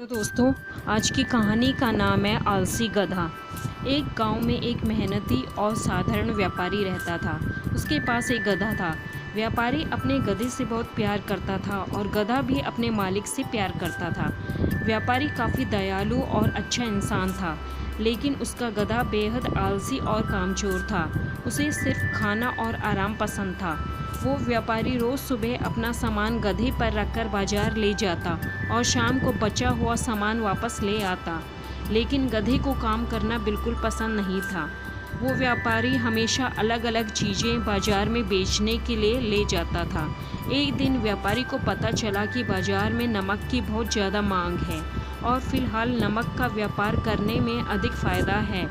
दोस्तों, आज की कहानी का नाम है आलसी गधा। एक गांव में एक मेहनती और साधारण व्यापारी रहता था। उसके पास एक गधा था। व्यापारी अपने गधे से बहुत प्यार करता था और गधा भी अपने मालिक से प्यार करता था। व्यापारी काफ़ी दयालु और अच्छा इंसान था, लेकिन उसका गधा बेहद आलसी और कामचोर था। उसे सिर्फ खाना और आराम पसंद था। वो व्यापारी रोज़ सुबह अपना सामान गधे पर रखकर बाजार ले जाता और शाम को बचा हुआ सामान वापस ले आता। लेकिन गधे को काम करना बिल्कुल पसंद नहीं था। वो व्यापारी हमेशा अलग अलग चीज़ें बाजार में बेचने के लिए ले जाता था। एक दिन व्यापारी को पता चला कि बाजार में नमक की बहुत ज़्यादा मांग है और फिलहाल नमक का व्यापार करने में अधिक फ़ायदा है।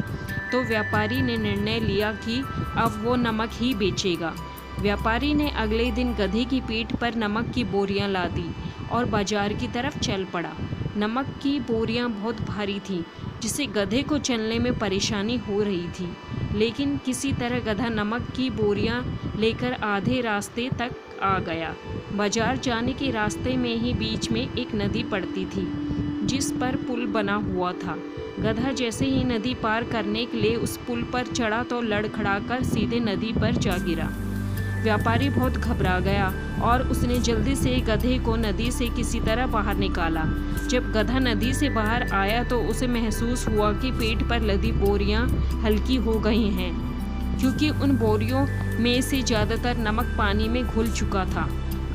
तो व्यापारी ने निर्णय लिया कि अब वो नमक ही बेचेगा। व्यापारी ने अगले दिन गधे की पीठ पर नमक की बोरियां ला दी और बाजार की तरफ चल पड़ा। नमक की बोरियां बहुत भारी थीं, जिससे गधे को चलने में परेशानी हो रही थी। लेकिन किसी तरह गधा नमक की बोरियां लेकर आधे रास्ते तक आ गया। बाजार जाने के रास्ते में ही बीच में एक नदी पड़ती थी, जिस पर पुल बना हुआ था। गधा जैसे ही नदी पार करने के लिए उस पुल पर चढ़ा तो लड़खड़ाकर सीधे नदी पर जा गिरा। व्यापारी बहुत घबरा गया और उसने जल्दी से गधे को नदी से किसी तरह बाहर निकाला। जब गधा नदी से बाहर आया तो उसे महसूस हुआ कि पेट पर लदी बोरियां हल्की हो गई हैं, क्योंकि उन बोरियों में से ज़्यादातर नमक पानी में घुल चुका था।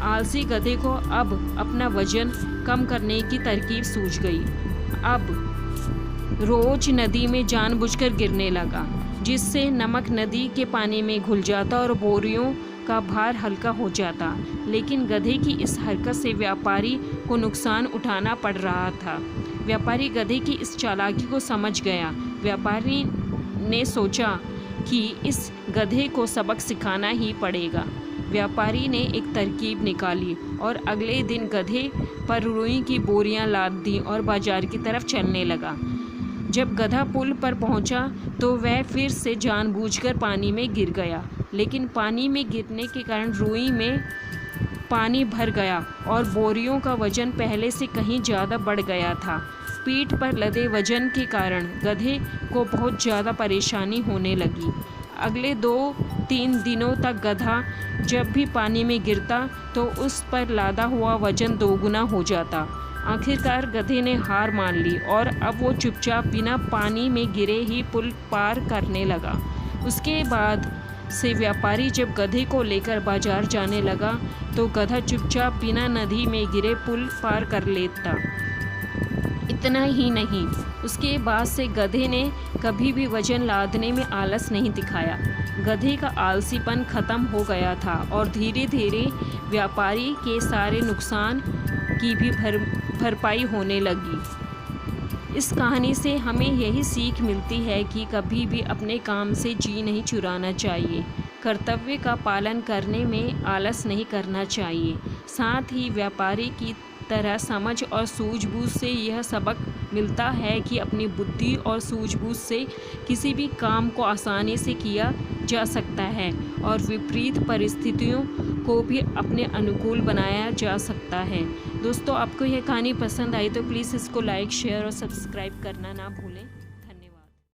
आलसी गधे को अब अपना वजन कम करने की तरकीब सूझ गई। अब रोज नदी में जानबूझकर गिरने लगा, जिससे नमक नदी के पानी में घुल जाता और बोरियों का भार हल्का हो जाता। लेकिन गधे की इस हरकत से व्यापारी को नुकसान उठाना पड़ रहा था। व्यापारी गधे की इस चालाकी को समझ गया। व्यापारी ने सोचा कि इस गधे को सबक सिखाना ही पड़ेगा। व्यापारी ने एक तरकीब निकाली और अगले दिन गधे पर रुई की बोरियां लाद दी और बाजार की तरफ चलने लगा। जब गधा पुल पर पहुंचा तो वह फिर से जानबूझकर पानी में गिर गया, लेकिन पानी में गिरने के कारण रुई में पानी भर गया और बोरियों का वजन पहले से कहीं ज़्यादा बढ़ गया था। पीठ पर लदे वजन के कारण गधे को बहुत ज़्यादा परेशानी होने लगी। अगले 2-3 दिनों तक गधा जब भी पानी में गिरता तो उस पर लादा हुआ वजन दोगुना हो जाता। आखिरकार गधे ने हार मान ली और अब वो चुपचाप बिना पानी में गिरे ही पुल पार करने लगा। उसके बाद से व्यापारी जब गधे को लेकर बाजार जाने लगा तो गधा चुपचाप बिना नदी में गिरे पुल पार कर लेता। इतना ही नहीं, उसके बाद से गधे ने कभी भी वजन लादने में आलस नहीं दिखाया। गधे का आलसीपन खत्म हो गया था और धीरे धीरे व्यापारी के सारे नुकसान की भी भरपाई होने लगी। इस कहानी से हमें यही सीख मिलती है कि कभी भी अपने काम से जी नहीं चुराना चाहिए। कर्तव्य का पालन करने में आलस नहीं करना चाहिए। साथ ही व्यापारी की तरह समझ और सूझबूझ से यह सबक मिलता है कि अपनी बुद्धि और सूझबूझ से किसी भी काम को आसानी से किया जा सकता है और विपरीत परिस्थितियों को भी अपने अनुकूल बनाया जा सकता है। दोस्तों, आपको यह कहानी पसंद आई तो प्लीज़ इसको लाइक, शेयर और सब्सक्राइब करना ना भूलें।